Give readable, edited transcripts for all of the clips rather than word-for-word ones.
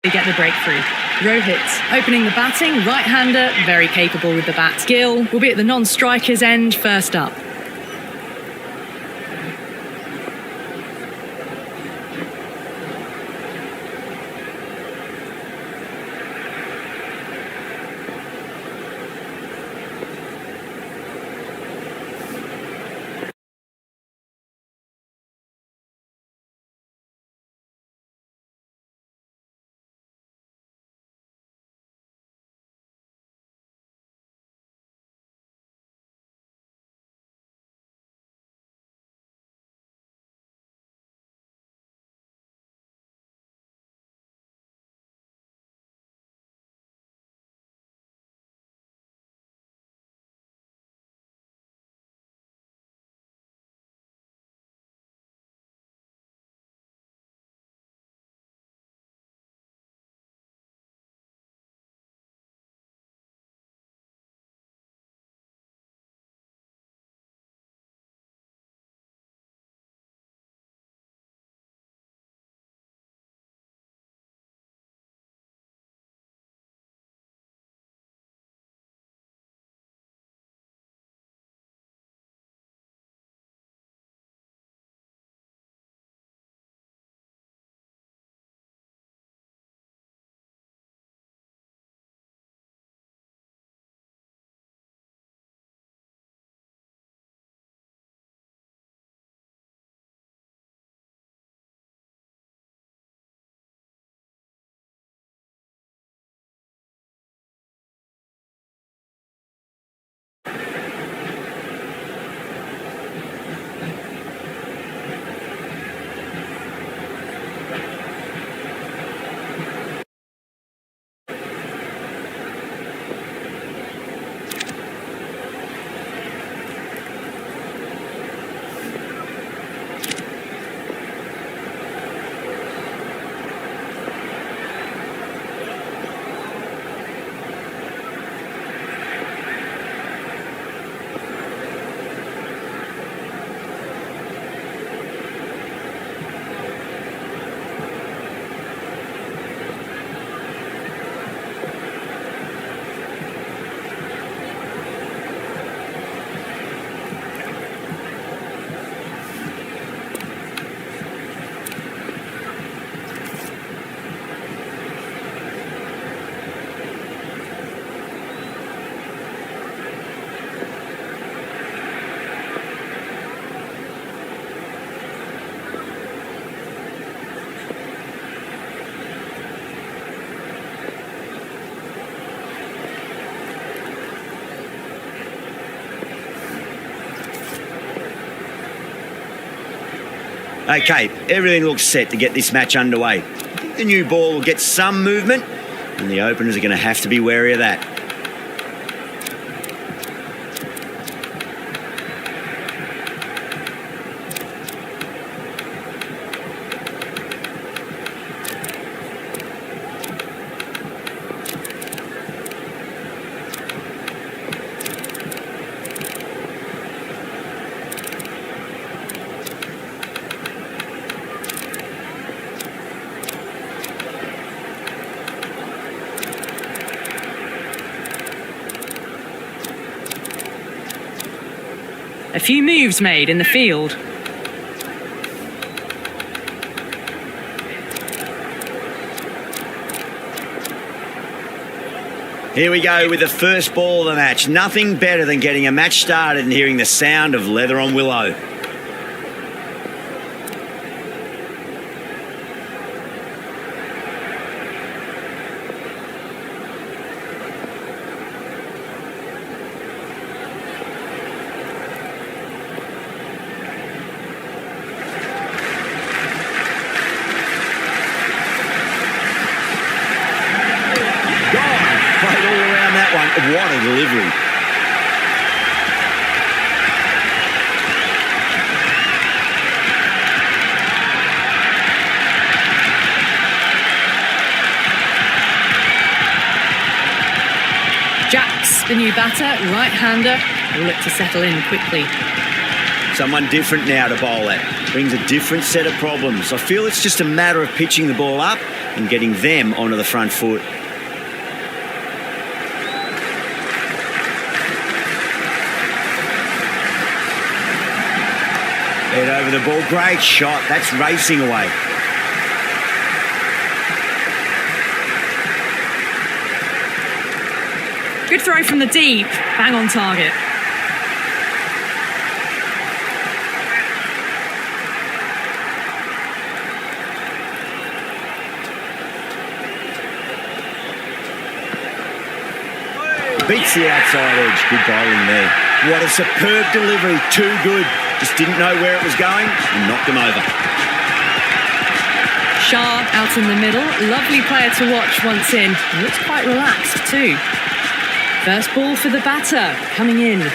They get the breakthrough. Rohit opening the batting, right-hander, very capable with the bat. Gill will be at the non-striker's end, first up. Okay, everything looks set to get this match underway. I think the new ball will get some movement, and the openers are going to have to be wary of that. A few moves made in the field. Here we go with the first ball of the match. Nothing better than getting a match started and hearing the sound of leather on willow. Played all around that one. What a delivery. Jacks, the new batter, right-hander, will look to settle in quickly. Someone different now to bowl at. Brings a different set of problems. I feel it's just a matter of pitching the ball up and getting them onto the front foot. Head over the ball. Great shot. That's racing away. Good throw from the deep. Bang on target. Beats the outside edge. Good bowling there. What a superb delivery. Too good. Just didn't know where it was going and knocked him over. Shah out in the middle. Lovely player to watch once in. Looks quite relaxed too. First ball for the batter, coming in. And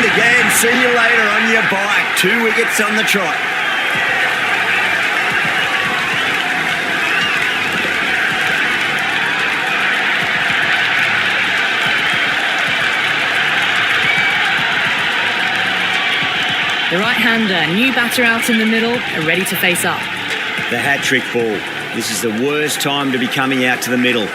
again, see you later on your bike. 2 wickets on the trot. The right-hander, new batter out in the middle, are ready to face up. The hat-trick ball. This is the worst time to be coming out to the middle.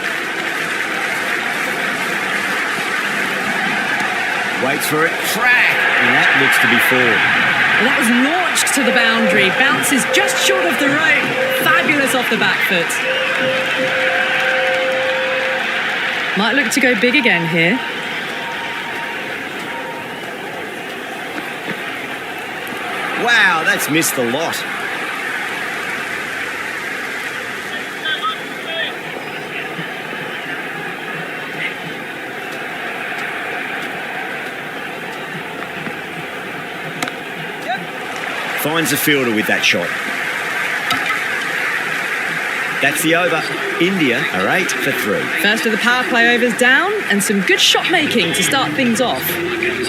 Waits for it, crack, and that looks to be 4. Well, that was launched to the boundary, bounces just short of the rope. Fabulous off the back foot. Might look to go big again here. Wow, that's missed the lot. Finds the fielder with that shot. That's the over. India are 8 for 3. First of the power play overs down, and some good shot making to start things off.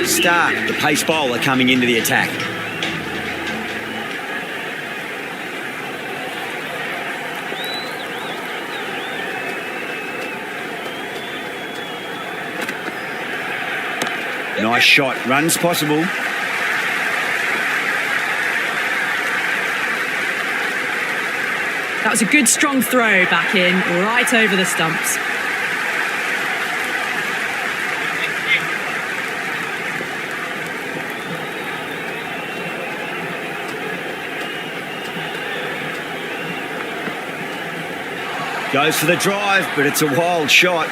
Stark, the pace bowler, coming into the attack. Nice shot. Runs possible. That was a good strong throw back in, right over the stumps. Goes for the drive, but it's a wild shot.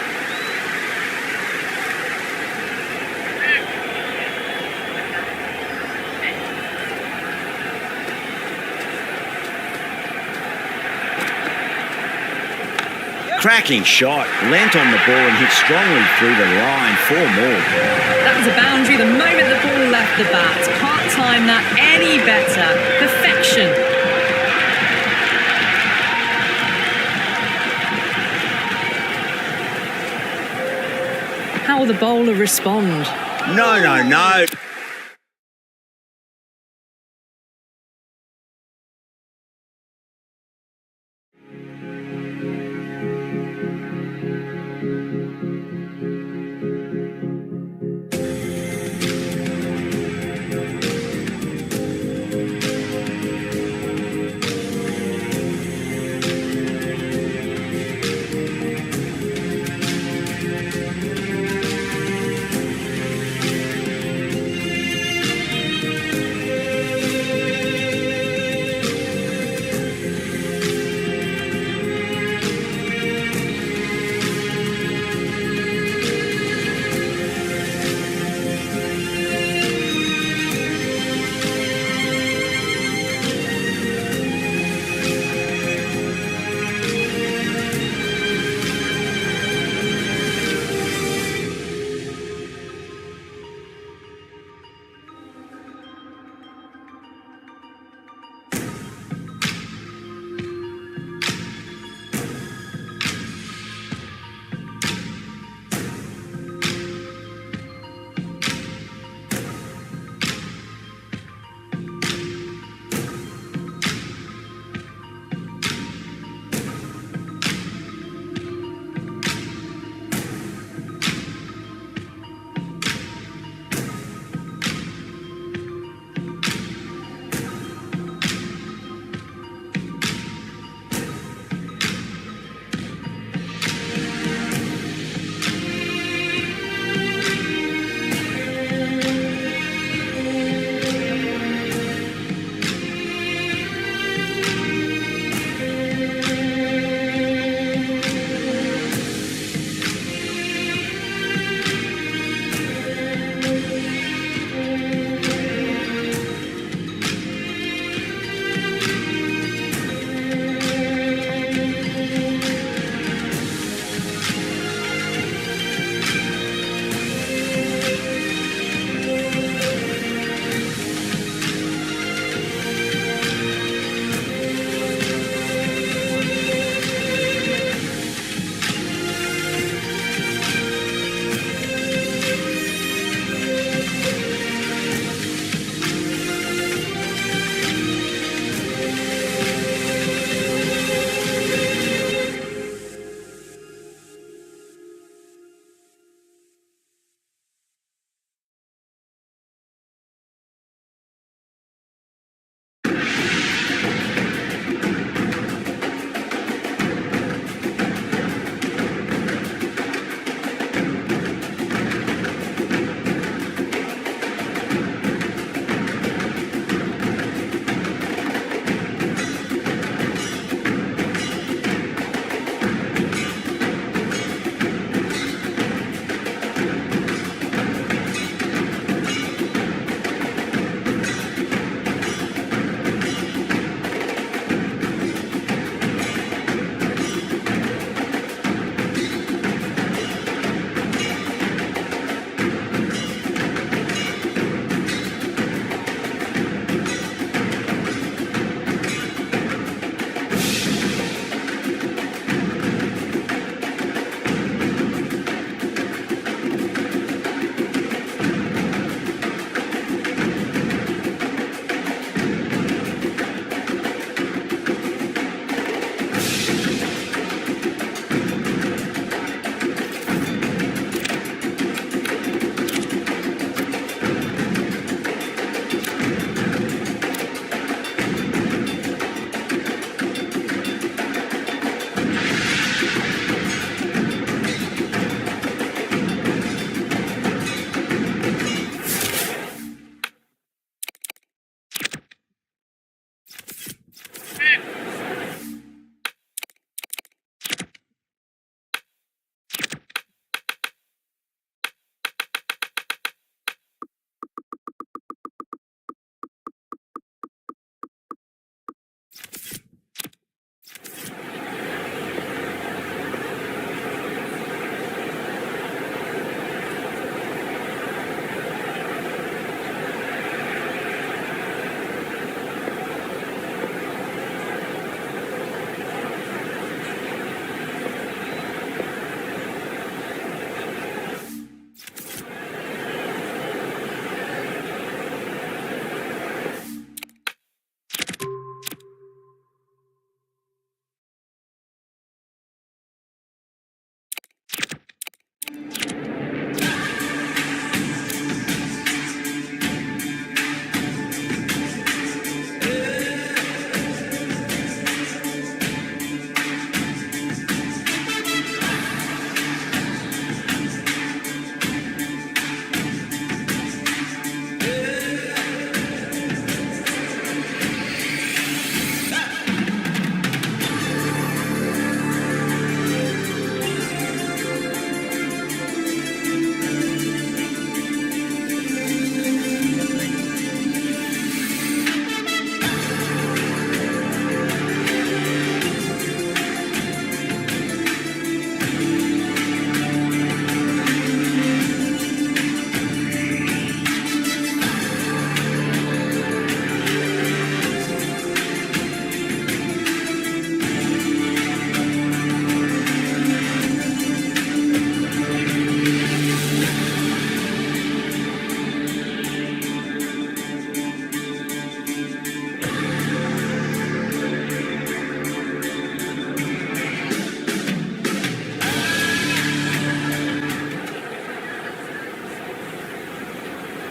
Cracking shot, leant on the ball and hit strongly through the line. 4 more. That was a boundary the moment the ball left the bat. Can't time that any better. Perfection. How will the bowler respond? No.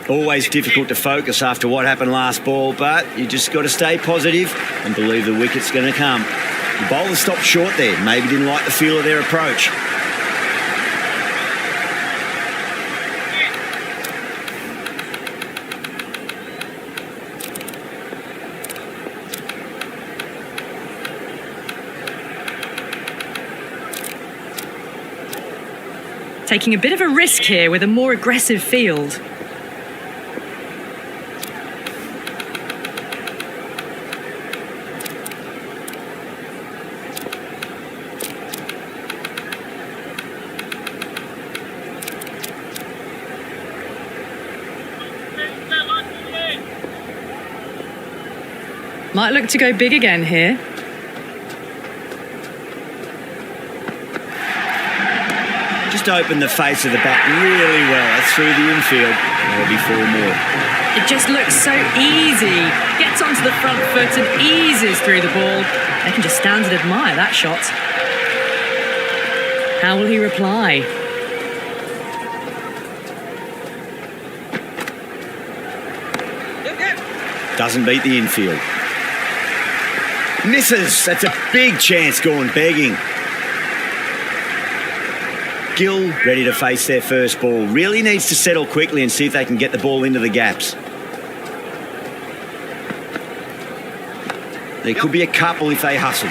Always difficult to focus after what happened last ball, but you just got to stay positive and believe the wicket's going to come. The bowler stopped short there. Maybe didn't like the feel of their approach. Taking a bit of a risk here with a more aggressive field. Might look to go big again here. Just opened the face of the bat really well. That's through the infield. There'll be 4 more. It just looks so easy. Gets onto the front foot and eases through the ball. They can just stand and admire that shot. How will he reply? Doesn't beat the infield. Misses. That's a big chance gone begging. Gill ready to face their first ball. Really needs to settle quickly and see if they can get the ball into the gaps. There could be a couple if they hustle.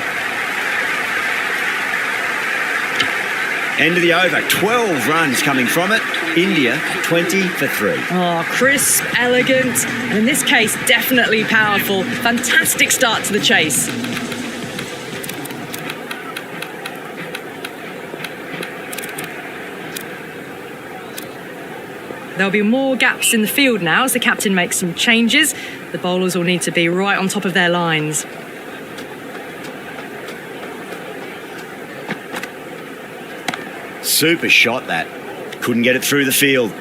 End of the over. 12 runs coming from it. India 20 for 3. Oh, crisp, elegant, and in this case, definitely powerful. Fantastic start to the chase. There'll be more gaps in the field now as the captain makes some changes. The bowlers will need to be right on top of their lines. Super shot that. Couldn't get it through the field.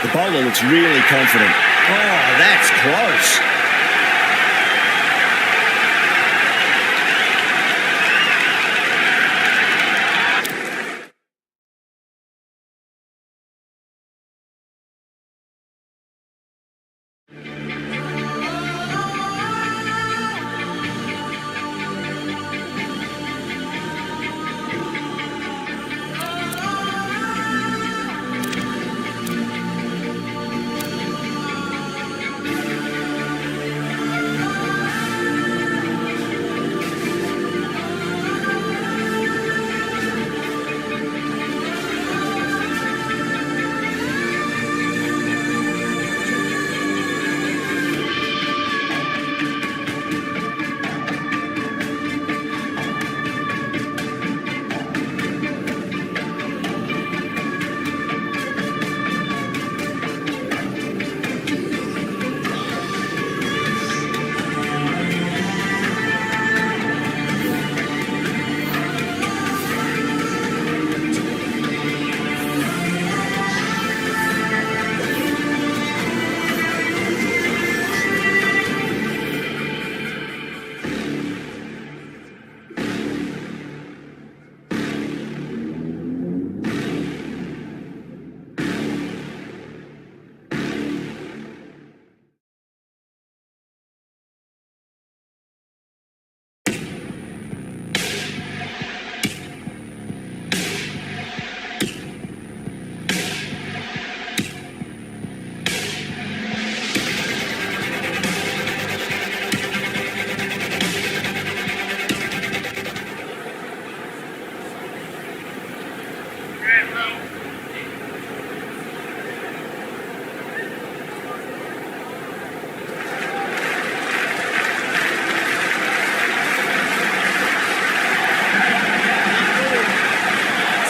The bowler looks really confident. Oh, that's close.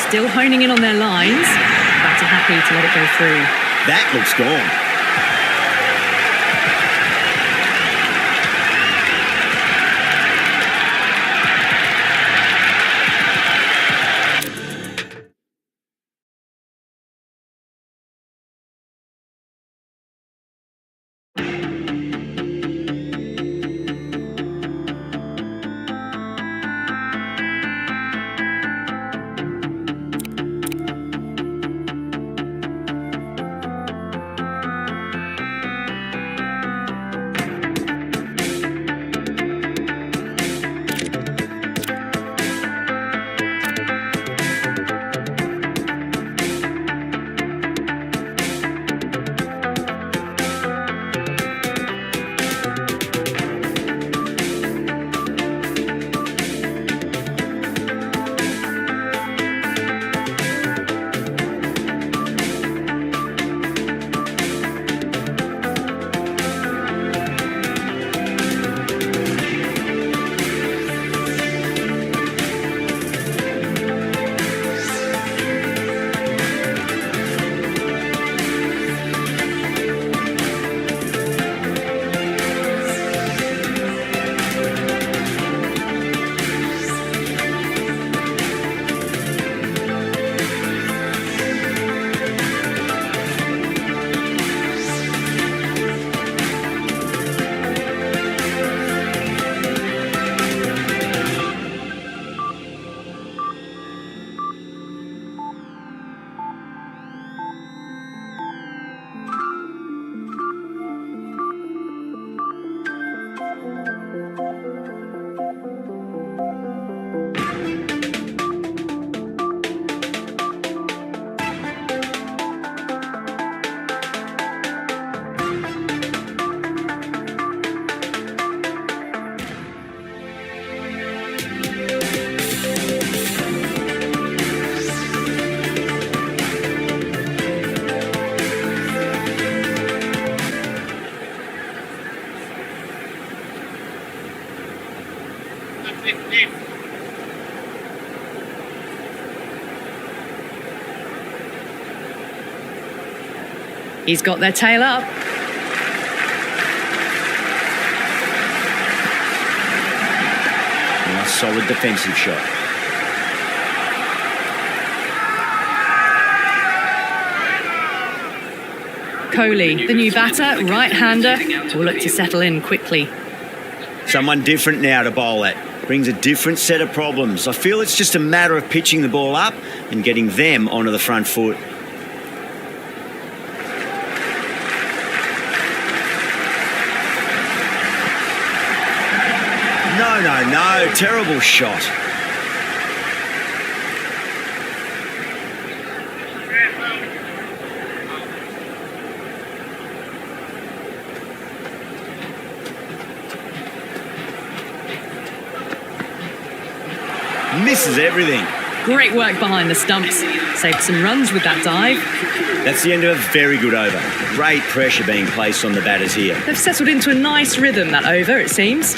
Still honing in on their lines. Batter happy to let it go through. That looks gone. He's got their tail up. Nice solid defensive shot. Kohli, the new batter, right-hander, will look to settle in quickly. Someone different now to bowl at. Brings a different set of problems. I feel it's just a matter of pitching the ball up and getting them onto the front foot. No. Terrible shot. Misses everything. Great work behind the stumps. Saved some runs with that dive. That's the end of a very good over. Great pressure being placed on the batters here. They've settled into a nice rhythm, that over, it seems.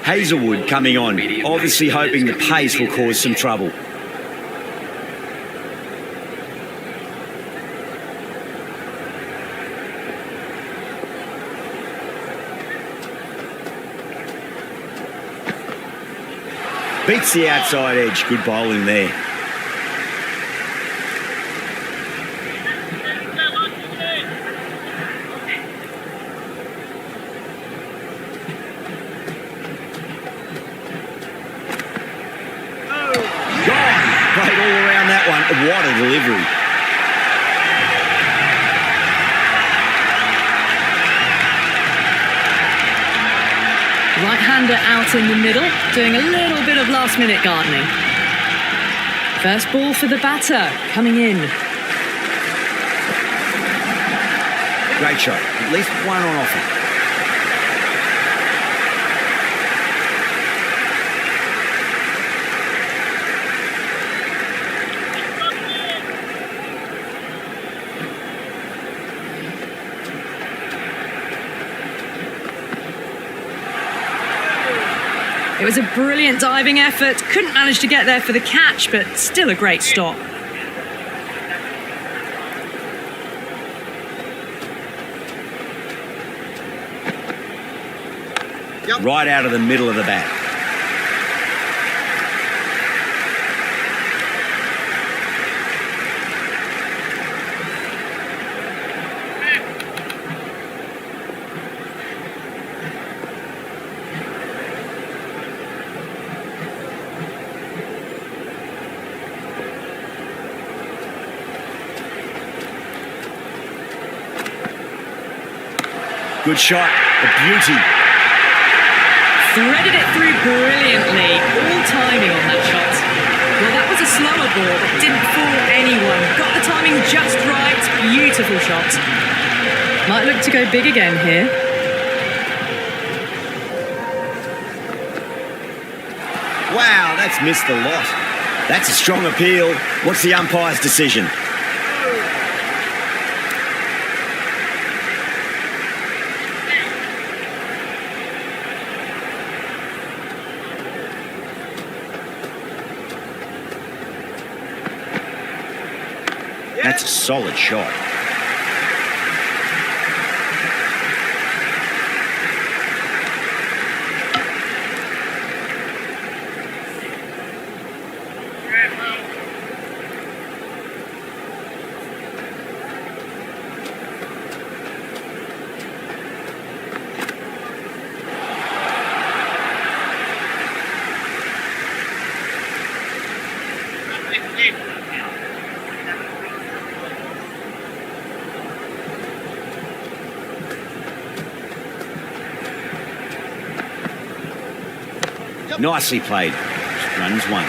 Hazelwood coming on, obviously hoping the pace will cause some trouble. Beats the outside edge. Good bowling there. Played all around that one. What a delivery. Right-hander out in the middle, doing a little bit of last-minute gardening. First ball for the batter, coming in. Great shot. At least one on offer. It was a brilliant diving effort. Couldn't manage to get there for the catch, but still a great stop. Right out of the middle of the bat. Good shot, a beauty. Threaded it through brilliantly, all timing on that shot. Well, that was a slower ball, but didn't fool anyone. Got the timing just right, beautiful shot. Might look to go big again here. Wow, that's missed the lot. That's a strong appeal. What's the umpire's decision? That's a solid shot. Nicely played. Runs one.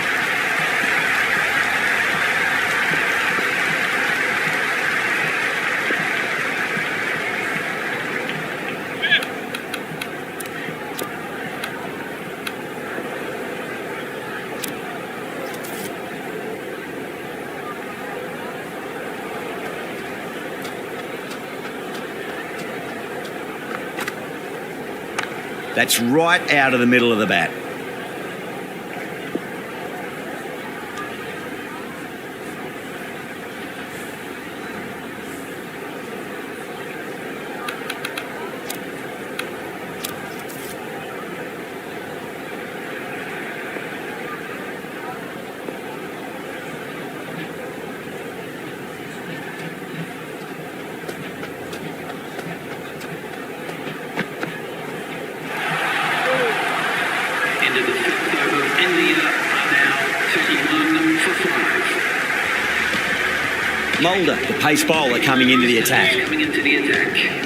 That's right out of the middle of the bat. Into the fifth over. India are now 31 for 5. Mulder, the pace bowler, coming into the attack. Coming into the attack.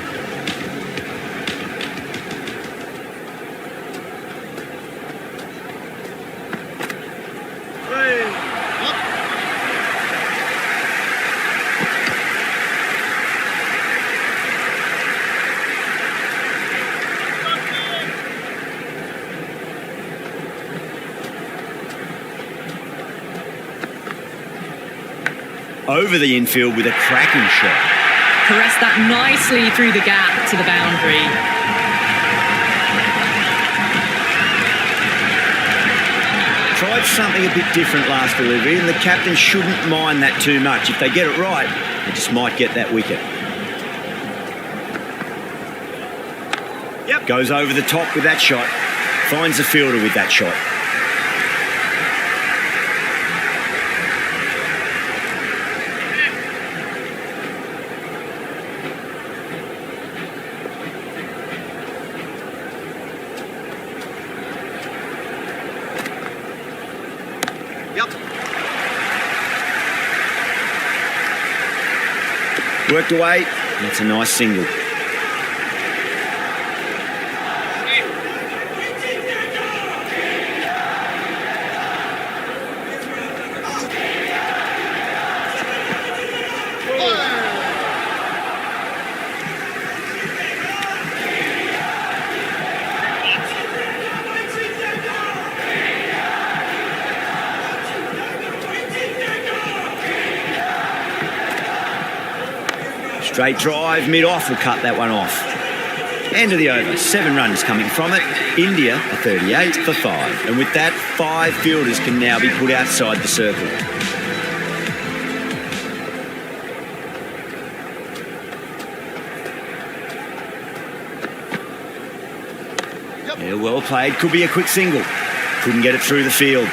Over the infield with a cracking shot. Caressed that nicely through the gap to the boundary. Tried something a bit different last delivery, and the captain shouldn't mind that too much. If they get it right, they just might get that wicket. Yep. Goes over the top with that shot. Finds the fielder with that shot. Worked away. That's a nice single. Straight drive, mid-off will cut that one off. End of the over, 7 runs coming from it. India are 38 for 5. And with that, 5 fielders can now be put outside the circle. Yeah, well played. Could be a quick single. Couldn't get it through the field.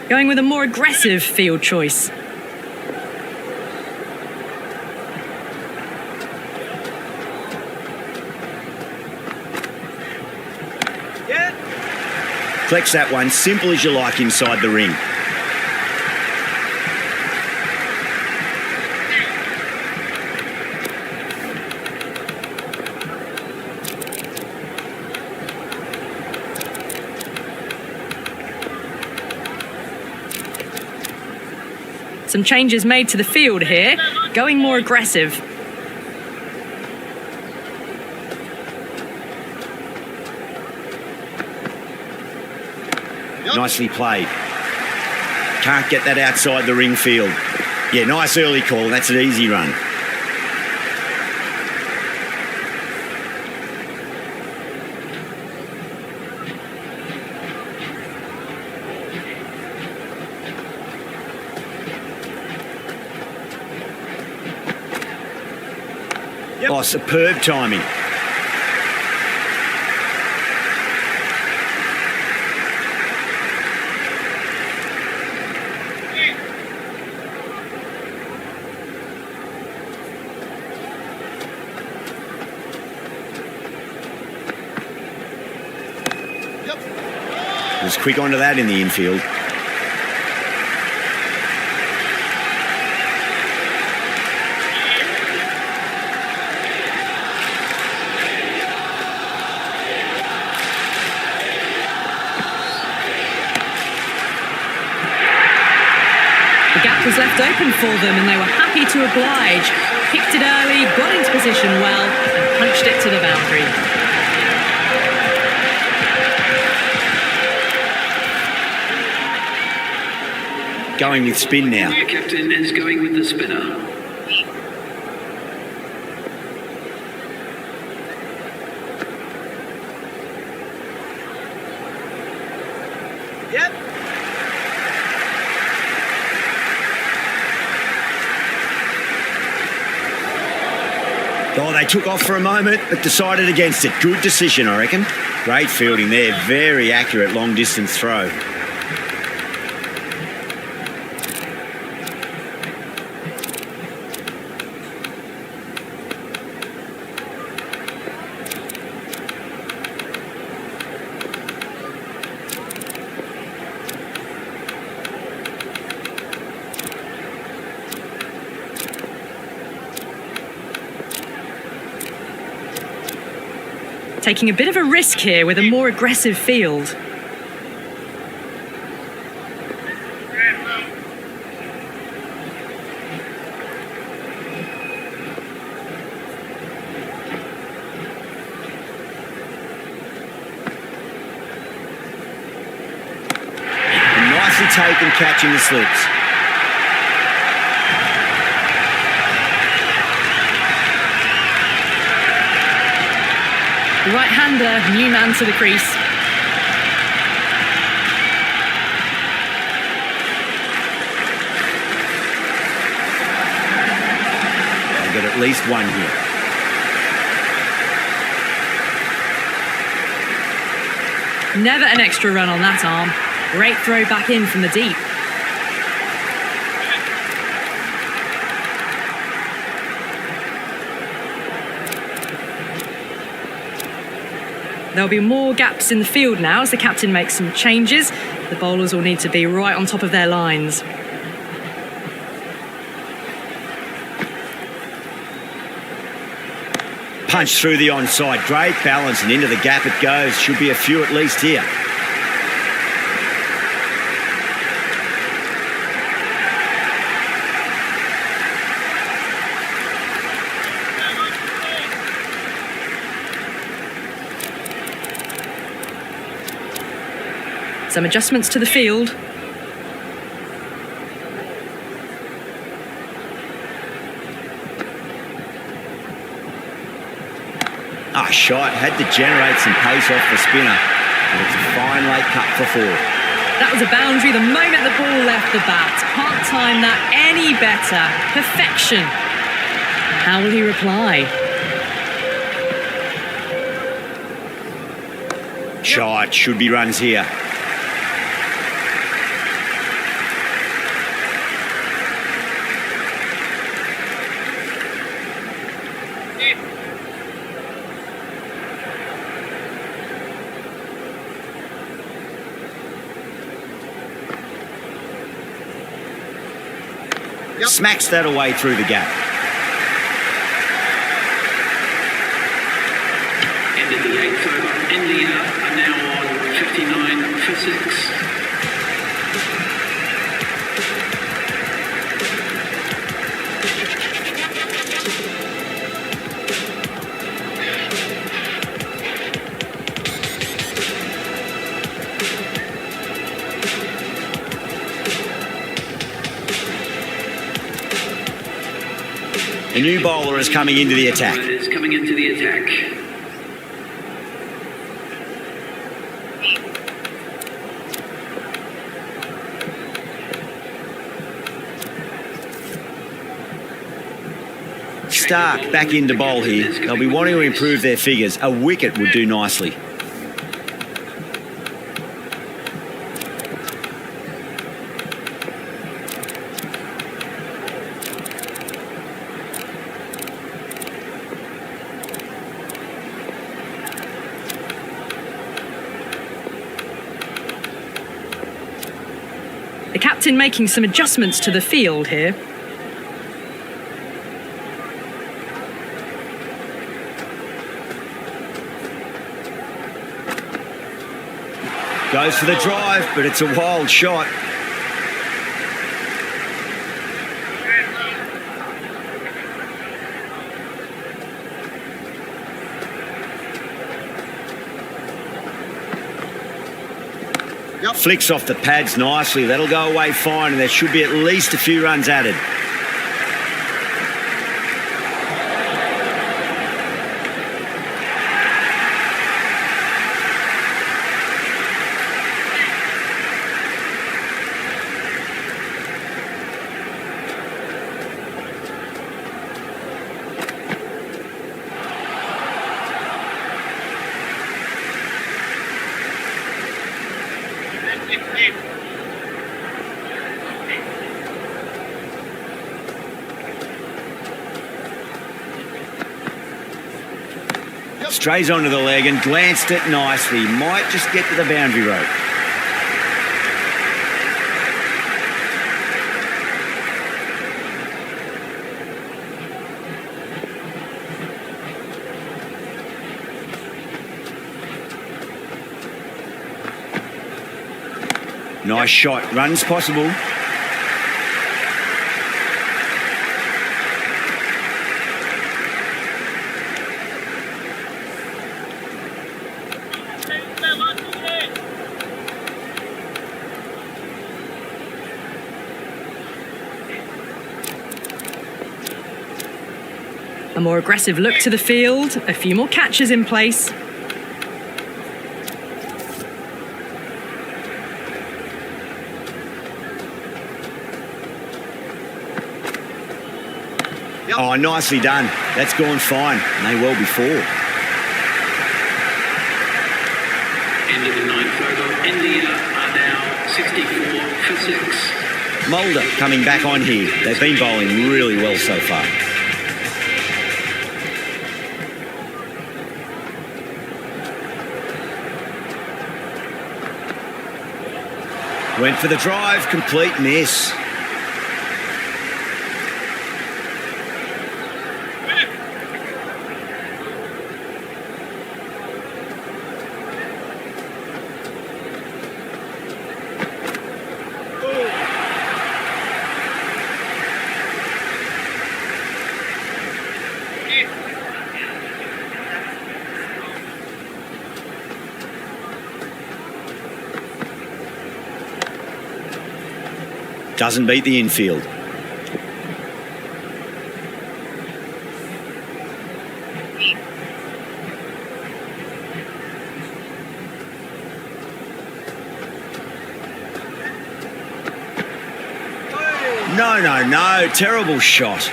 Going with a more aggressive field choice. Flex that one, simple as you like inside the ring. Some changes made to the field here, going more aggressive. Nicely played. Can't get that outside the ring field. Yeah, nice early call. That's an easy run. Oh, superb timing. Was quick onto that in the infield. The gap was left open for them and they were happy to oblige. Kicked it early, got into position well, and punched it to the boundary. Going with spin now. Your captain is going with the spinner. Yep. Oh, they took off for a moment, but decided against it. Good decision, I reckon. Great fielding there. Very accurate long distance throw. Taking a bit of a risk here with a more aggressive field. And nicely taken, catching the slips. Right-hander, new man to the crease. They'll get at least one here. Never an extra run on that arm. Great throw back in from the deep. There'll be more gaps in the field now as the captain makes some changes. The bowlers will need to be right on top of their lines. Punch through the onside. Great balance and into the gap it goes. Should be a few at least here. Some adjustments to the field. Shot. Had to generate some pace off the spinner. But it's a fine late cut for 4. That was a boundary the moment the ball left the bat. Can't time that any better. Perfection. How will he reply? Shot. Should be runs here. Smacks that away through the gap. Ended the 8th over. India are now on 59 for 6. A new bowler is coming into the attack. Is coming into the attack. Stark back into bowl here. They'll be wanting to improve their figures. A wicket would do nicely. The captain making some adjustments to the field here. Goes for the drive, but it's a wild shot. Flicks off the pads nicely. That'll go away fine, and there should be at least a few runs added. Strays onto the leg and glanced it nicely. Might just get to the boundary rope. Nice shot. Runs possible. A more aggressive look to the field, a few more catches in place. Oh, nicely done. That's gone fine. May well be four. End of the ninth over. India are now 64 for 6. Mulder coming back on here. They've been bowling really well so far. Went for the drive, complete miss. Doesn't beat the infield. No. Terrible shot.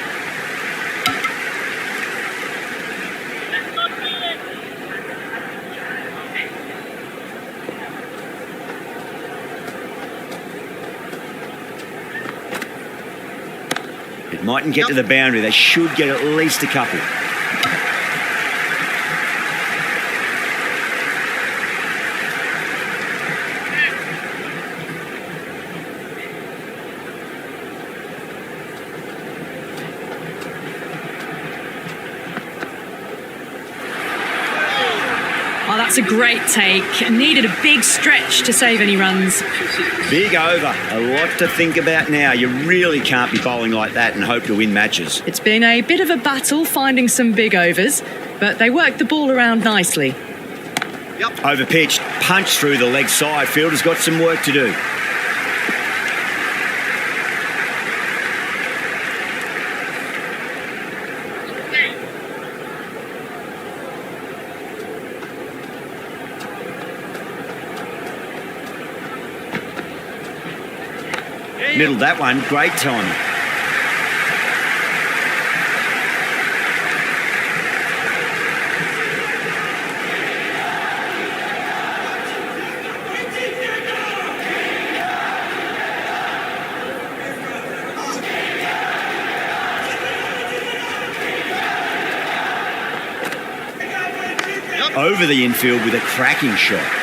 It mightn't get to the boundary. They should get at least a couple. Oh, that's a great take. Needed a big stretch to save any runs. Big over. A lot to think about now. You really can't be bowling like that and hope to win matches. It's been a bit of a battle finding some big overs, but they worked the ball around nicely. Over pitched, punch through the leg side. Fielder's got some work to do. Middled that one, great timing. Over the infield with a cracking shot.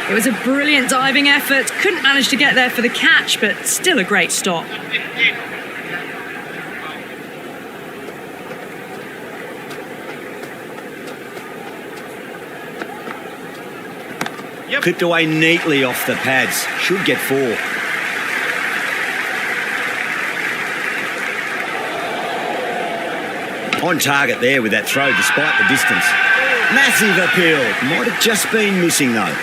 It was a brilliant diving effort. Couldn't manage to get there for the catch, but still a great stop. Clipped away neatly off the pads. Should get 4. On target there with that throw despite the distance. Massive appeal. Might have just been missing though.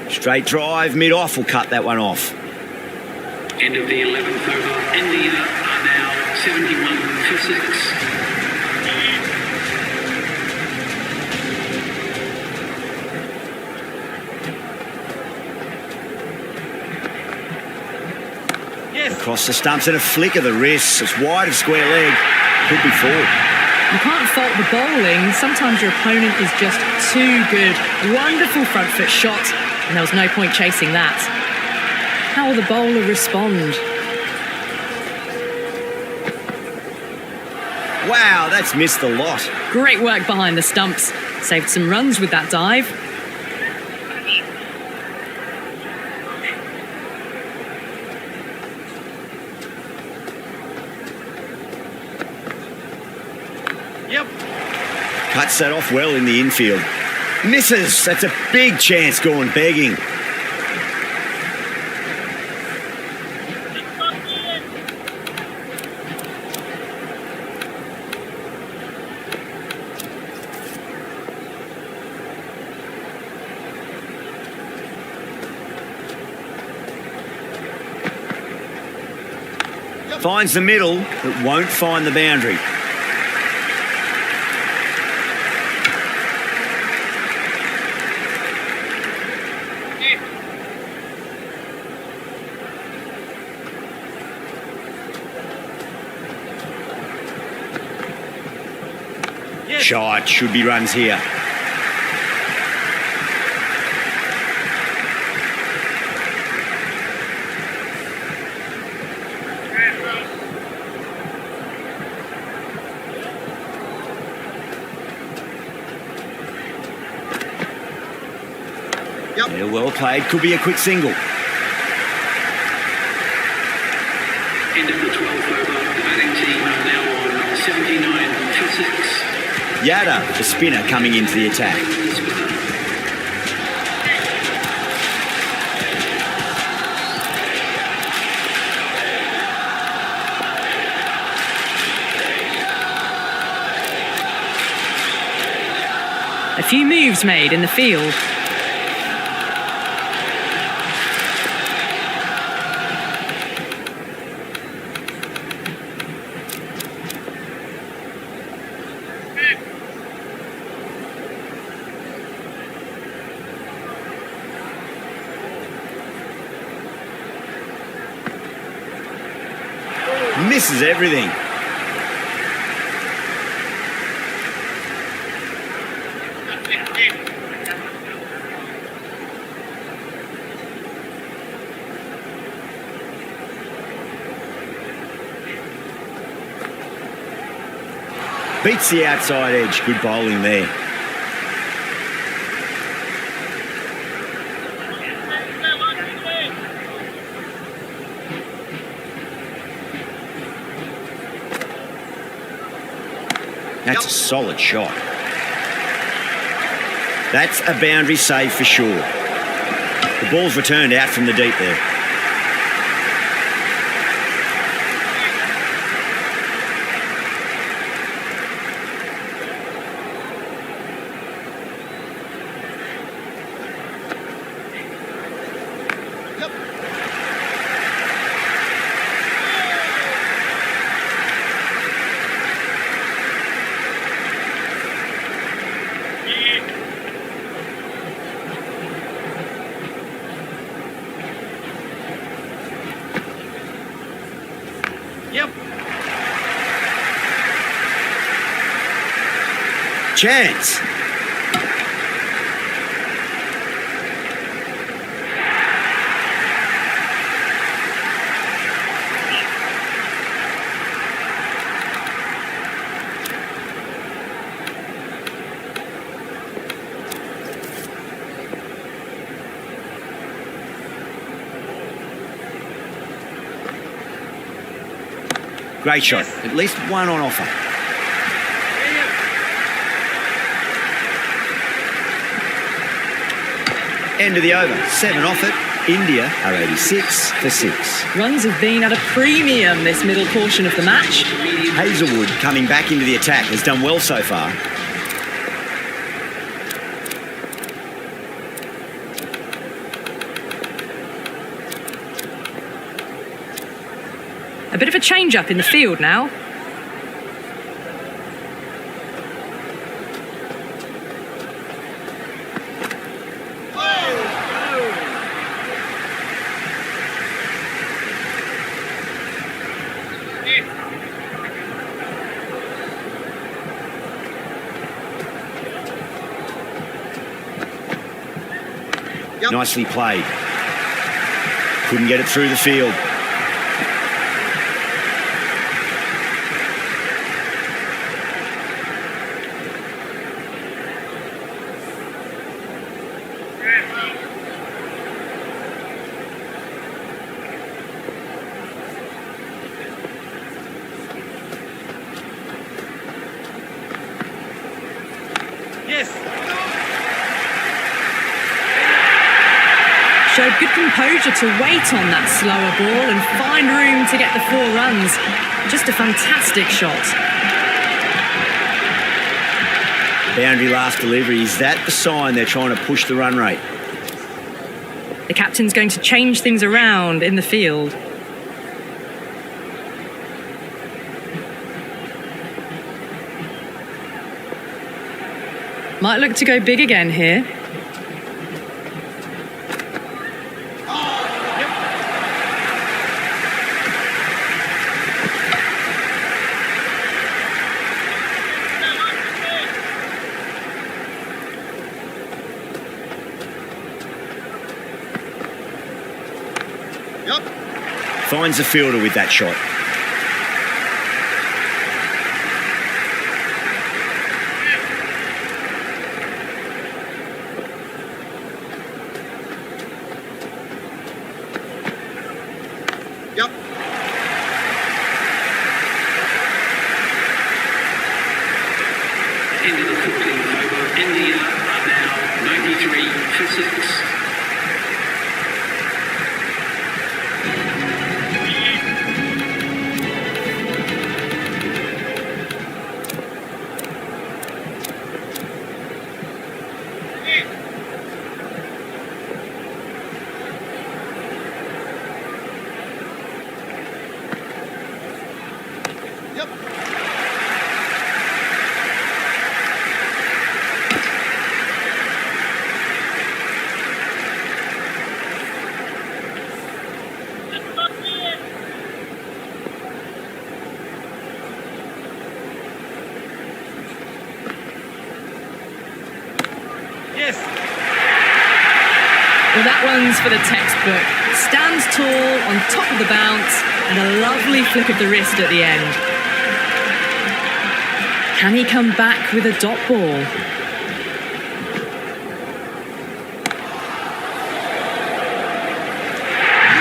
Straight drive, mid-off will cut that one off. End of the 11th over. India are now 71 for 6. Across the stumps and a flick of the wrist. It's wide of square leg. Could be 4. You can't fault the bowling. Sometimes your opponent is just too good. Wonderful front foot shot, and there was no point chasing that. How will the bowler respond? Wow, that's missed a lot. Great work behind the stumps. Saved some runs with that dive. Cuts that off well in the infield. Misses. That's a big chance going begging. Finds the middle, but won't find the boundary. Shot, should be runs here. Yeah, well played. Could be a quick single. End of the 12th over. The batting team are now on 79 for 6. Yada, the spinner, coming into the attack. A few moves made in the field. Misses everything. Beats the outside edge. Good bowling there. That's a solid shot. That's a boundary save for sure. The ball's returned out from the deep there. Chance. Great shot. At least one on offer. End of the over. 7 off it. India are 86 for 6. Runs have been at a premium this middle portion of the match. Hazelwood coming back into the attack has done well so far. A bit of a change-up in the field now. Nicely played. Couldn't get it through the field. Showed good composure to wait on that slower ball and find room to get the 4 runs. Just a fantastic shot. Boundary last delivery. Is that the sign they're trying to push the run rate? The captain's going to change things around in the field. Might look to go big again here. Finds the fielder with that shot. End of the 14th over. India are now 93 for 6. Well, that one's for the textbook. Stands tall on top of the bounce and a lovely flick of the wrist at the end. Can he come back with a dot ball?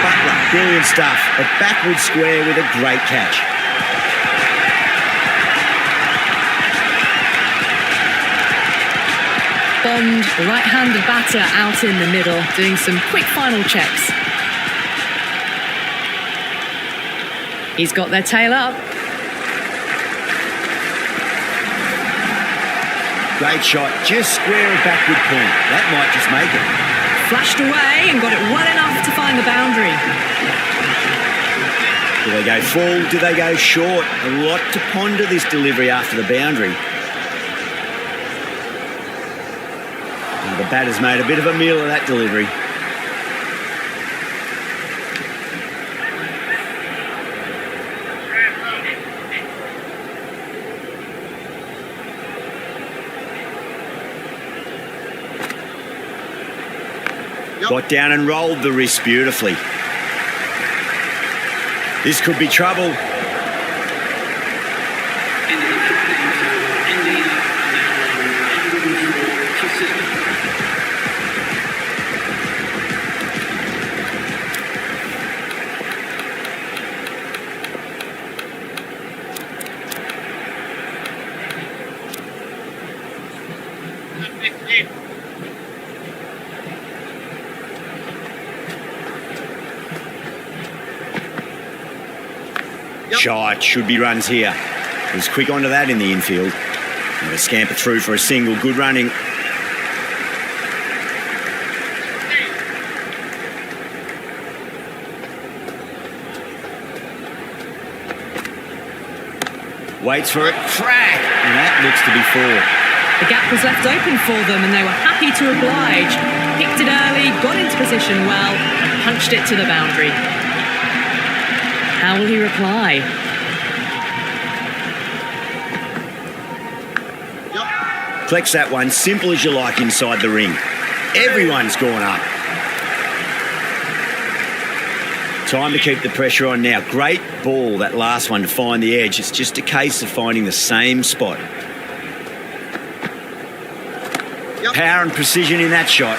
Butler, brilliant stuff. A backward square with a great catch. Bond, the right-handed batter, out in the middle, doing some quick final checks. He's got their tail up. Great shot, just square of backward point. That might just make it. Flashed away and got it well enough to find the boundary. Do they go full? Do they go short? A lot to ponder this delivery after the boundary. And the batter's made a bit of a meal of that delivery. Got down and rolled the wrist beautifully. This could be trouble. Into the 15th over. India are now on 104 for 7. Shot, should be runs here. He was quick onto that in the infield. And a scamper through for a single. Good running. Waits for it. Crack! And that looks to be four. The gap was left open for them and they were happy to oblige. Picked it early, got into position well, and punched it to the boundary. How will he reply? Collects that one, simple as you like inside the ring. Everyone's gone up. Time to keep the pressure on now. Great ball, that last one, to find the edge. It's just a case of finding the same spot. Power and precision in that shot.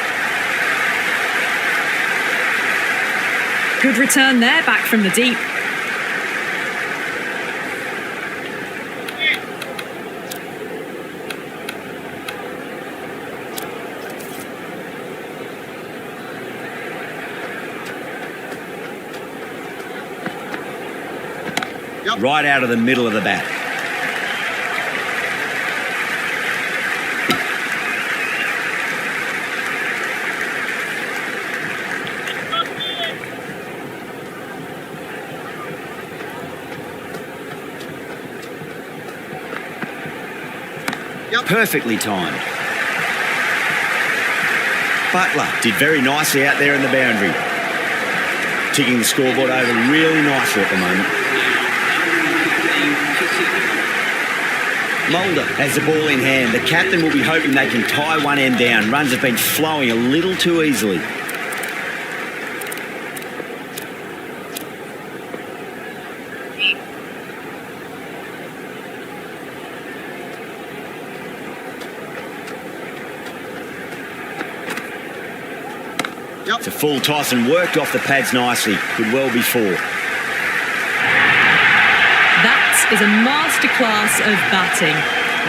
Good return there, back from the deep. Right out of the middle of the bat. Perfectly timed. Butler did very nicely out there in the boundary. Ticking the scoreboard over really nicely at the moment. Mulder has the ball in hand. The captain will be hoping they can tie one end down. Runs have been flowing a little too easily. It's a full toss and worked off the pads nicely. Could well be four. That is a masterclass of batting.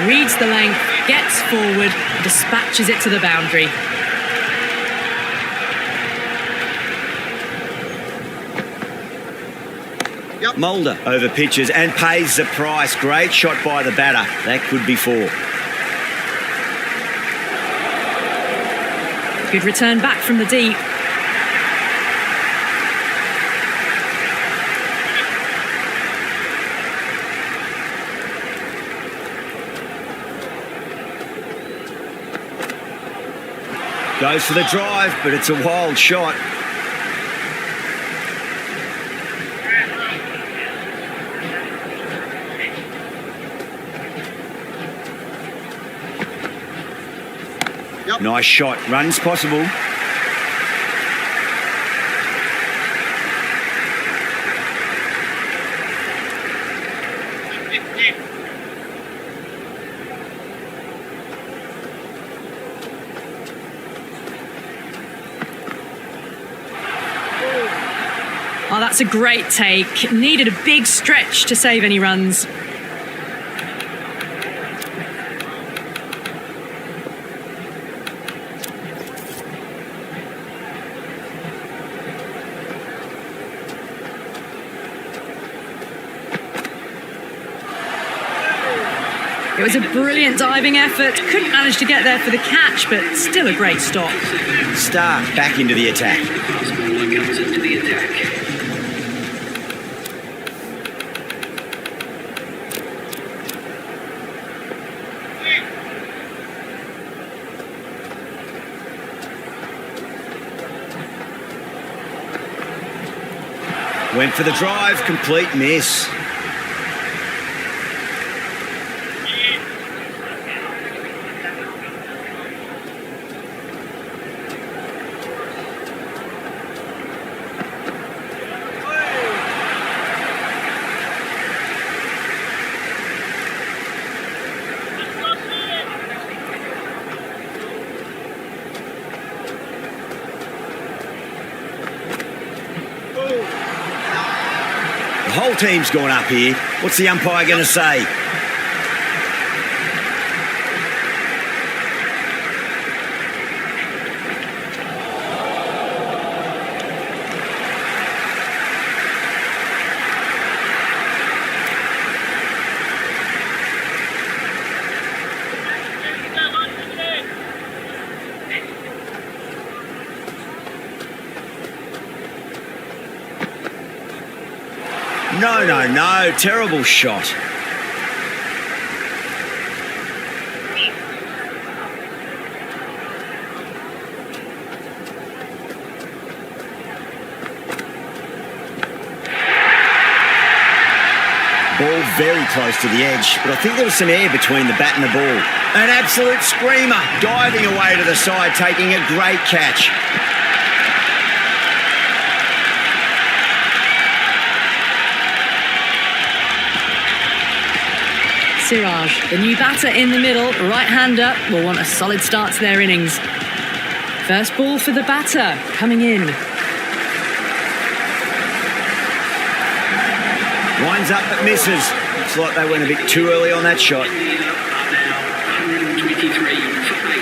Reads the length, gets forward, dispatches it to the boundary. Mulder over pitches and pays the price. Great shot by the batter. That could be four. Good return back from the deep. Goes for the drive, but it's a wild shot. Nice shot. Runs possible. Oh, that's a great take. Needed a big stretch to save any runs. It was a brilliant diving effort. Couldn't manage to get there for the catch, but still a great stop. Stark back into the attack. Fast bowler comes into the attack. Went for the drive, complete miss. The whole team's gone up here. What's the umpire going to say? No, no, no. Terrible shot. Ball very close to the edge, but I think there was some air between the bat and the ball. An absolute screamer, diving away to the side, taking a great catch. Siraj, the new batter in the middle, right-hander, will want a solid start to their innings. First ball for the batter, coming in. Winds up but misses. Looks like they went a bit too early on that shot. India are now 123 for 8.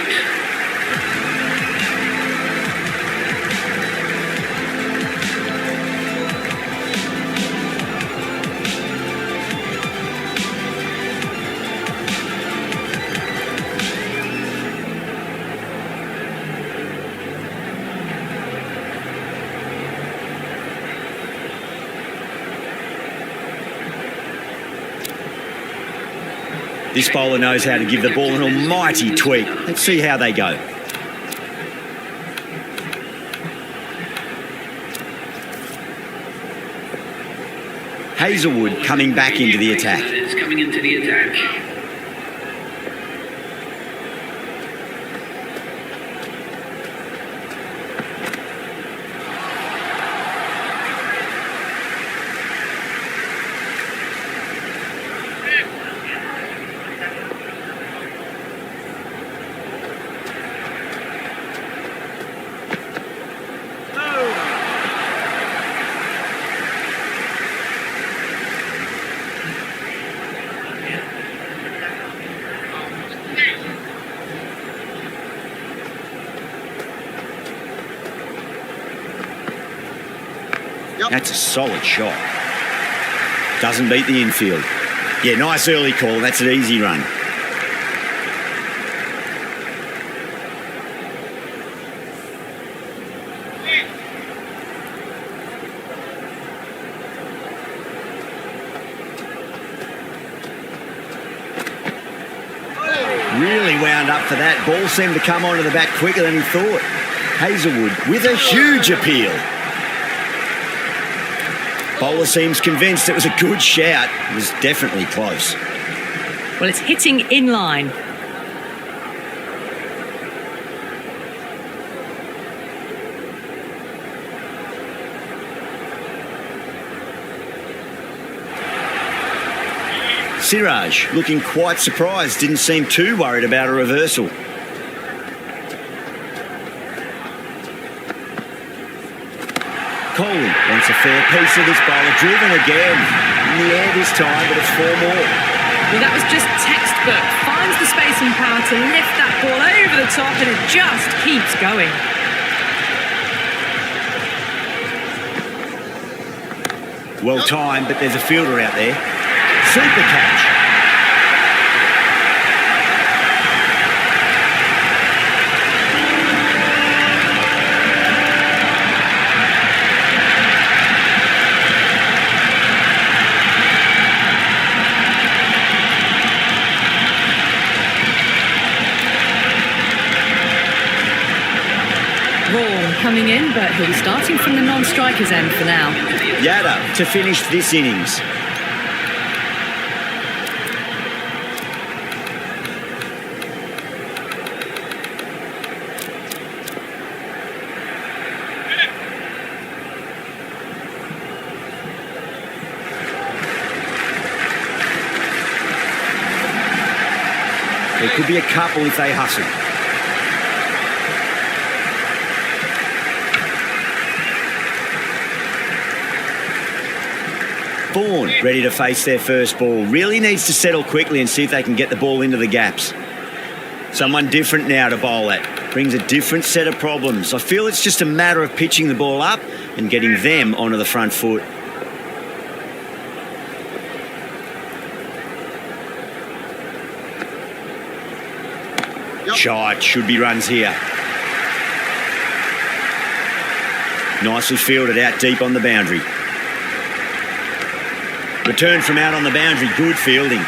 This bowler knows how to give the ball an almighty tweak. Let's see how they go. Hazelwood coming back into the attack. It's coming into the attack. That's a solid shot. Doesn't beat the infield. Yeah, nice early call. That's an easy run. Really wound up for that. Ball seemed to come onto the bat quicker than he thought. Hazelwood with a huge appeal. Bowler seems convinced it was a good shout. It was definitely close. Well, it's hitting in line. Siraj looking quite surprised, didn't seem too worried about a reversal. Kohli wants a fair piece of this bowler, driven again. In the air this time, but it's 4 more. Well, that was just textbook. Finds the space and power to lift that ball over the top, and it just keeps going. Well timed, but there's a fielder out there. Super catch. Vaughan coming in, but he'll be starting from the non-strikers end for now. Yadav to finish this innings. There could be a couple if they hustle. Vaughan ready to face their first ball. Really needs to settle quickly and see if they can get the ball into the gaps. Someone different now to bowl at. Brings a different set of problems. I feel it's just a matter of pitching the ball up and getting them onto the front foot. Shot, should be runs here. Nicely fielded out deep on the boundary. Return from out on the boundary, good fielding.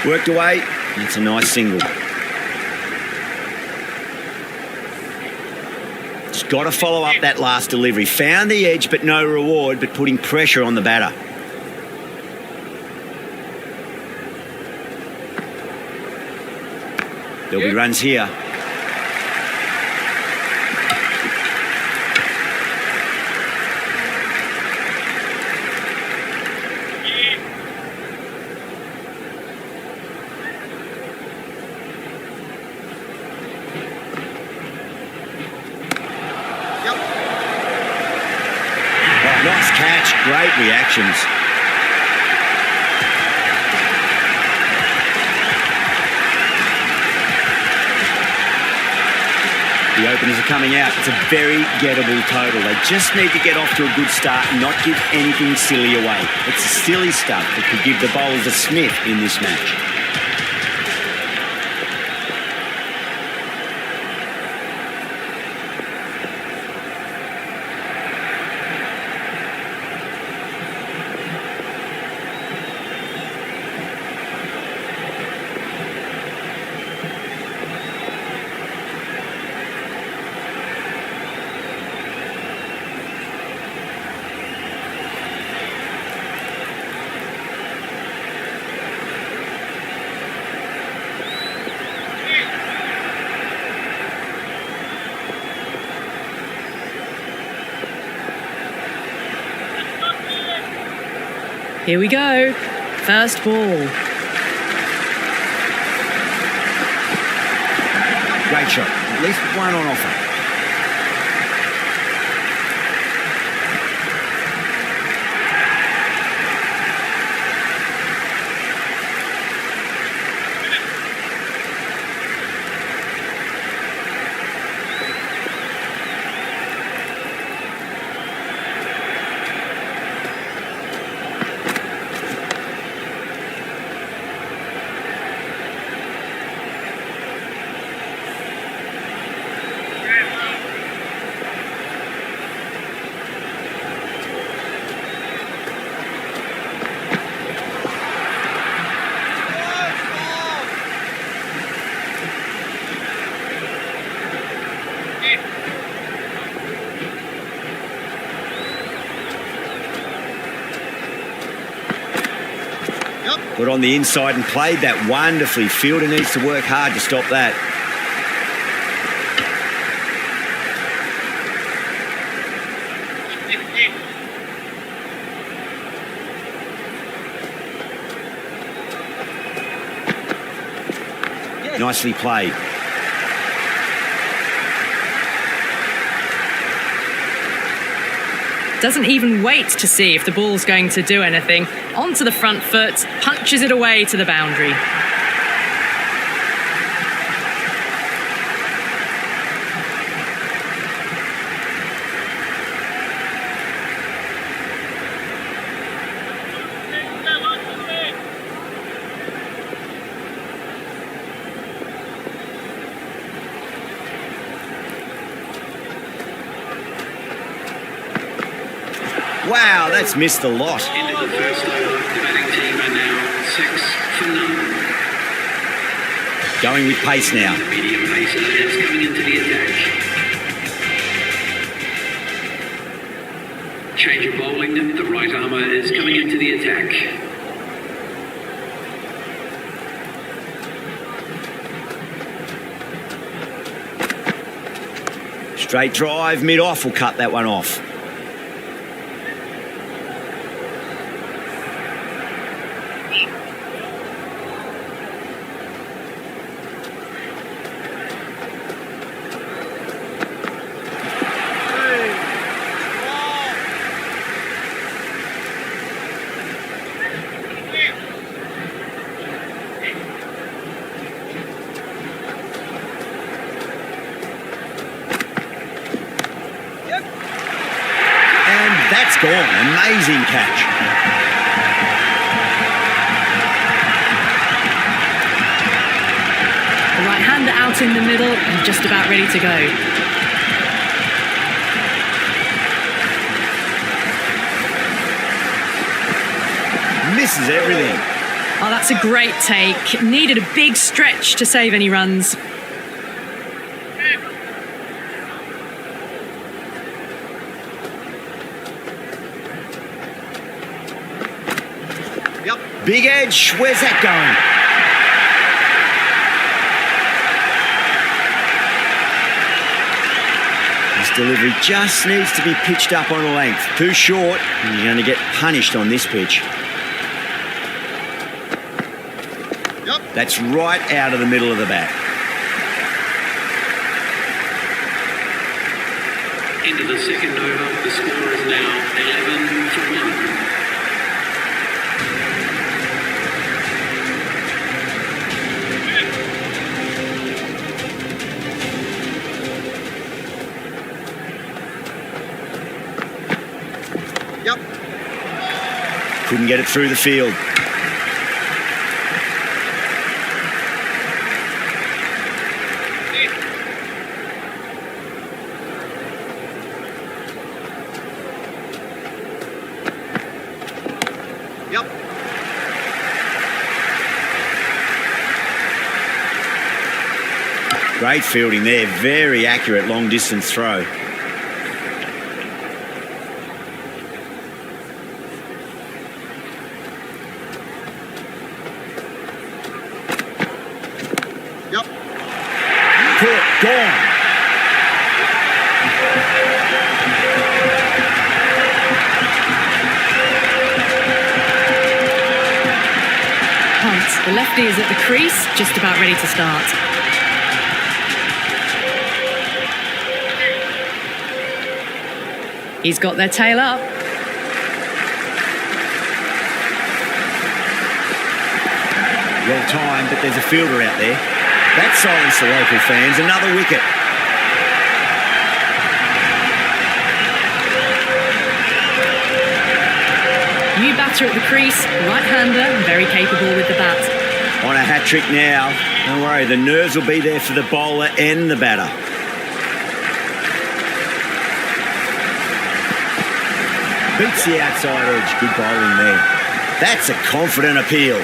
Worked away. That's a nice single. Just got to follow up that last delivery. Found the edge, but no reward, but putting pressure on the batter. There'll be runs here. Nice catch, great reactions. The openers are coming out. It's a very gettable total. They just need to get off to a good start and not give anything silly away. It's the silly stuff that could give the bowlers a sniff in this match. Here we go. First ball. Great shot. At least one on offer. Got on the inside and played that wonderfully. Fielder needs to work hard to stop that. Nicely played. Doesn't even wait to see if the ball's going to do anything. Onto the front foot, punches it away to the boundary. Wow, that's missed the lot. End of the first over. The batting team are now 6 for none. Going with pace now. The medium pacer is coming into the attack. Change of bowling. The right armour is coming into the attack. Straight drive, mid-off will cut that one off. gone. Amazing catch. The right-hander out in the middle and just about ready to go. Misses everything. Oh, that's a great take. Needed a big stretch to save any runs. Big edge. Where's that going? His delivery just needs to be pitched up on a length. Too short, and you're going to get punished on this pitch. That's right out of the middle of the bat. Into the second over, the score is now 11 for 1. Couldn't get it through the field. Great fielding there. Very accurate long distance throw. Gone. Hunt, the lefty is at the crease, just about ready to start. He's got their tail up. Well timed, but there's a fielder out there. That silenced the local fans. Another wicket. New batter at the crease, right-hander, very capable with the bat. On a hat-trick now. Don't worry, the nerves will be there for the bowler and the batter. Beats the outside edge. Good bowling there. That's a confident appeal.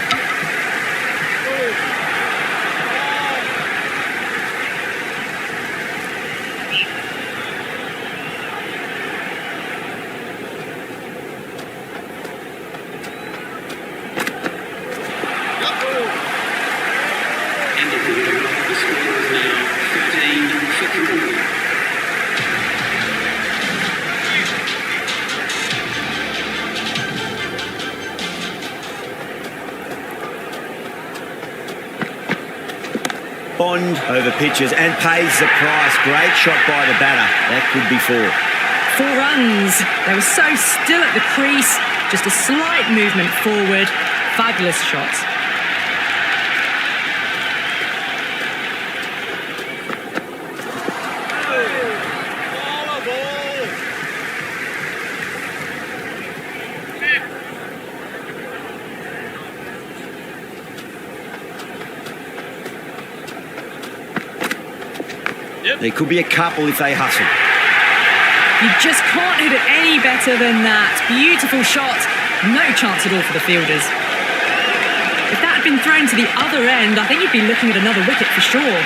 Bond over pitches and pays the price. Great shot by the batter. That could be 4. 4 runs. They were so still at the crease. Just a slight movement forward. Fabulous shot. There could be a couple if they hustle. You just can't hit it any better than that. Beautiful shot. No chance at all for the fielders. If that had been thrown to the other end, I think you'd be looking at another wicket for sure.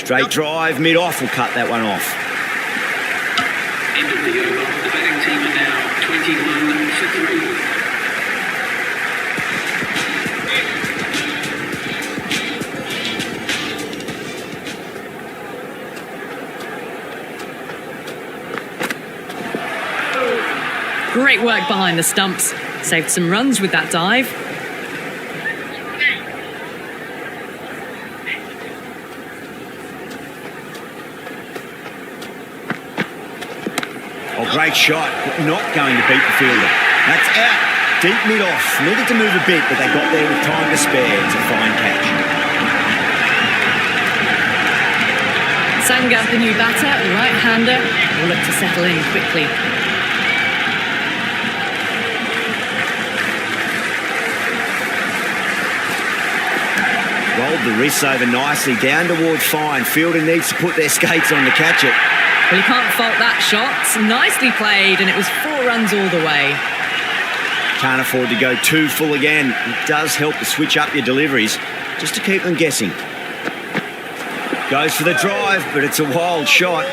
Straight drive, mid-off will cut that one off. End of the over. The batting team are now 21 for 3. Great work behind the stumps. Saved some runs with that dive. Oh, great shot, but not going to beat the fielder. That's out. Deep mid-off. Needed to move a bit, but they got there with time to spare. It's a fine catch. Sangha, the new batter, right-hander, will look to settle in quickly. Rolled the wrists over nicely, down towards fine. Fielder needs to put their skates on to catch it. Well, you can't fault that shot. Nicely played, and it was 4 runs all the way. Can't afford to go too full again. It does help to switch up your deliveries, just to keep them guessing. Goes for the drive, but it's a wild shot.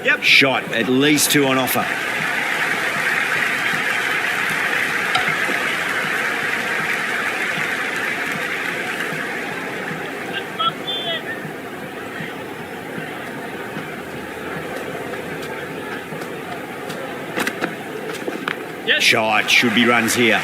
Yep. Shot, at least 2 on offer. Yep. Shot, should be runs here.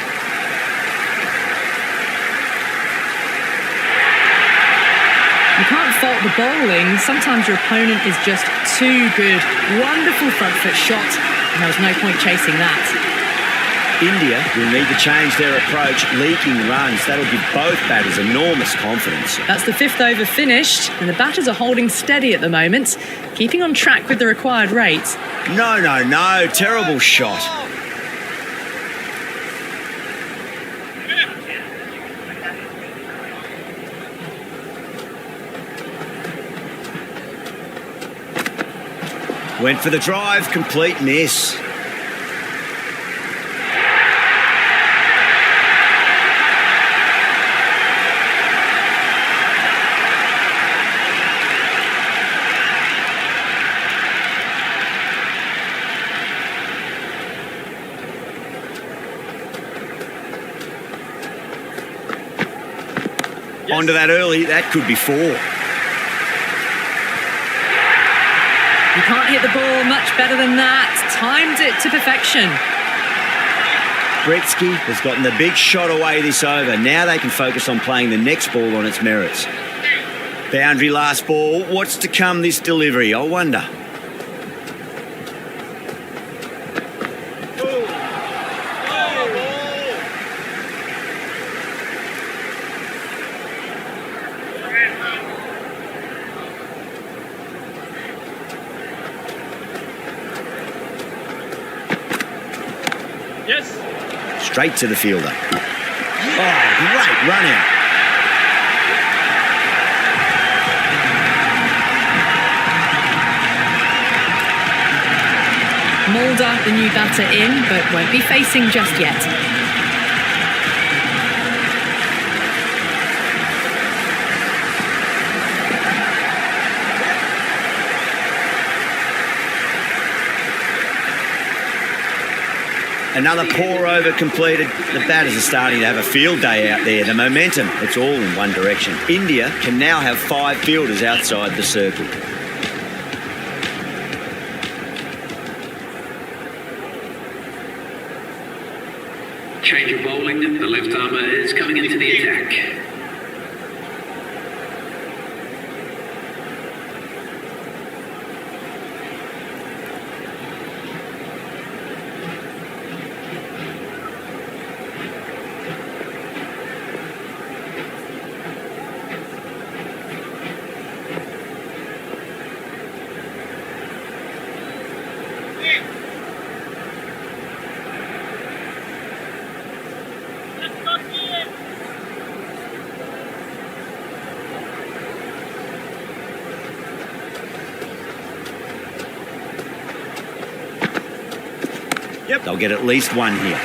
You can't fault the bowling. Sometimes your opponent is just too good. Wonderful front foot shot, and there was no point chasing that. India will need to change their approach, leaking runs. That'll give both batters enormous confidence. That's the 5th over finished, and the batters are holding steady at the moment, keeping on track with the required rate. No, terrible shot. Went for the drive, complete miss. Onto that early, that could be 4. You can't hit the ball much better than that. Timed it to perfection. Gretzky has gotten the big shot away this over. Now they can focus on playing the next ball on its merits. Boundary last ball. What's to come this delivery? I wonder. Straight to the fielder. Oh, great run out. Mulder, the new batter, in, but won't be facing just yet. Another pour over completed. The batters are starting to have a field day out there. The momentum, it's all in one direction. India can now have 5 fielders outside the circle. Change of bowling. The left armour is coming into the attack. Yep, they'll get at least 1 here.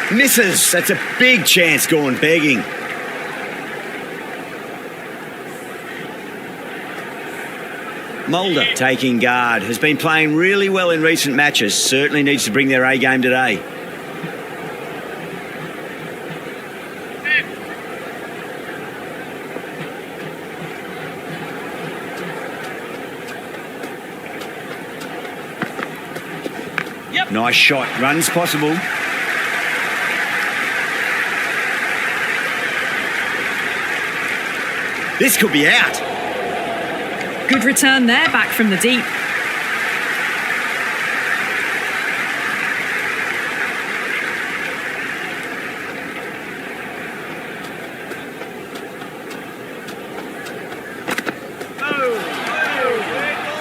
Misses. That's a big chance gone begging. Mulder taking guard. Has been playing really well in recent matches. Certainly needs to bring their A game today. Yep. Nice shot. Runs possible. This could be out. Good return there, back from the deep.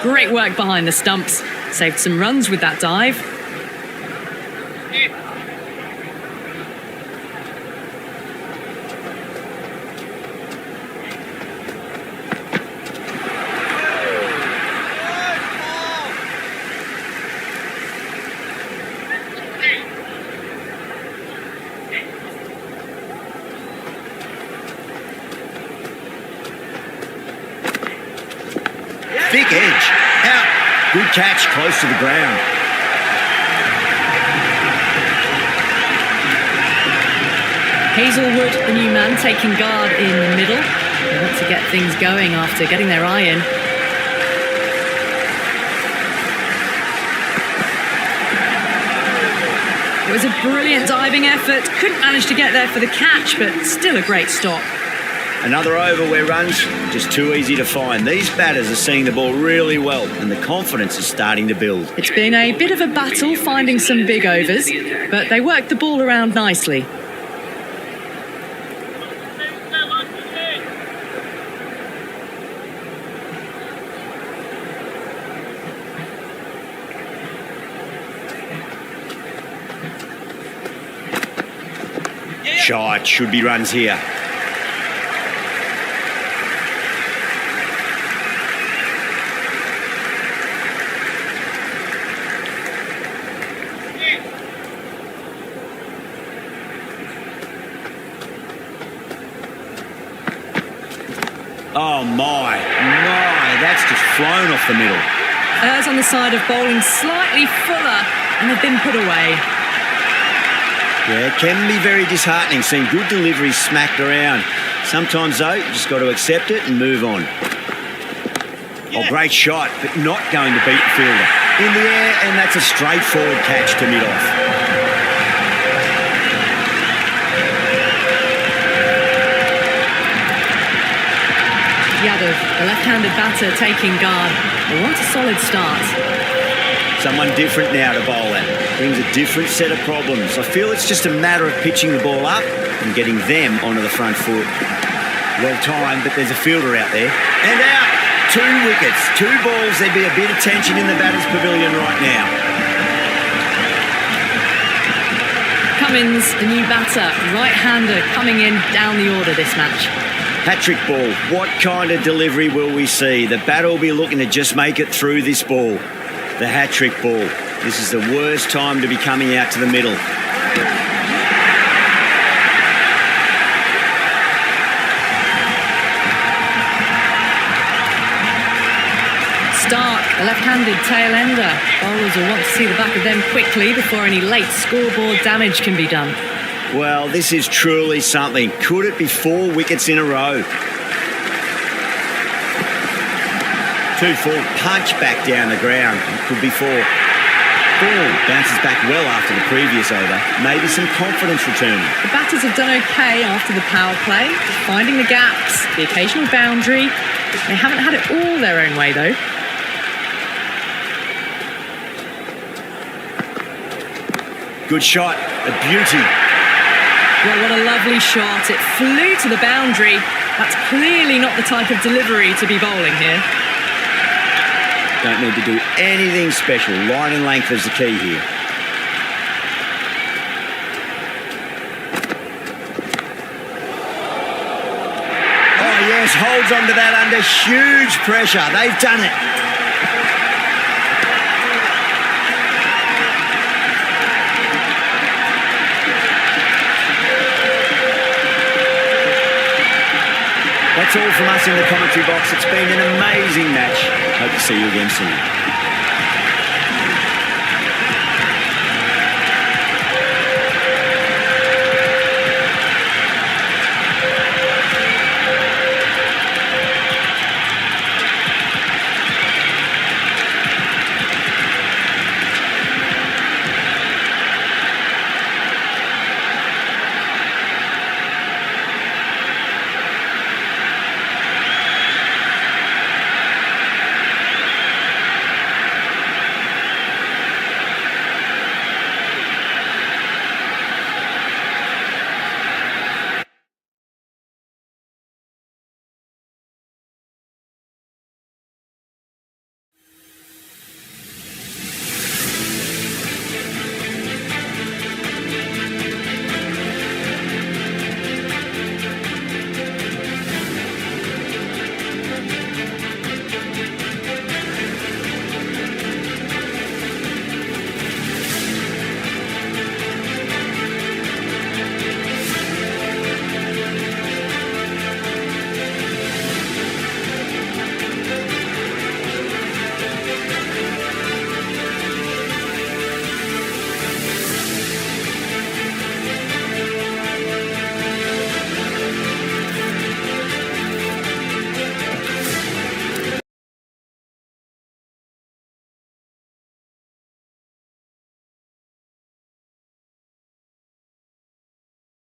Great work behind the stumps. Saved some runs with that dive. Thick edge. Out. Good catch, close to the ground. Hazelwood, the new man, taking guard in the middle. They want to get things going after getting their eye in. It was a brilliant diving effort. Couldn't manage to get there for the catch, but still a great stop. Another over where runs just too easy to find. These batters are seeing the ball really well and the confidence is starting to build. It's been a bit of a battle finding some big overs, but they worked the ball around nicely. Shot. Should be runs here. Oh my, that's just flown off the middle. Errs on the side of bowling slightly fuller and have been put away. Yeah, it can be very disheartening seeing good deliveries smacked around. Sometimes though, you just got to accept it and move on. Oh, great shot, but not going to beat the fielder. In the air, and that's a straightforward catch to mid-off. Yadav, the left-handed batter, taking guard. They want a solid start. Someone different now to bowl at. Brings a different set of problems. I feel it's just a matter of pitching the ball up and getting them onto the front foot. Well timed, but there's a fielder out there. And out! 2 wickets, 2 balls. There'd be a bit of tension in the batter's pavilion right now. Cummins, the new batter, right-hander, coming in down the order this match. Hat-trick ball. What kind of delivery will we see? The batter will be looking to just make it through this ball. The hat-trick ball. This is the worst time to be coming out to the middle. Stark, a left-handed tail ender. Bowlers will want to see the back of them quickly before any late scoreboard damage can be done. Well, this is truly something. Could it be 4 wickets in a row? 2-4, punch back down the ground. It could be 4. Ball bounces back well after the previous over. Maybe some confidence returning. The batters have done okay after the power play, finding the gaps, the occasional boundary. They haven't had it all their own way, though. Good shot, a beauty. Well, what a lovely shot. It flew to the boundary. That's clearly not the type of delivery to be bowling here. Don't need to do anything special. Line and length is the key here. Oh, yes, holds on to that under huge pressure. They've done it. that's all from us in the commentary box. It's been an amazing match. Hope to see you again soon.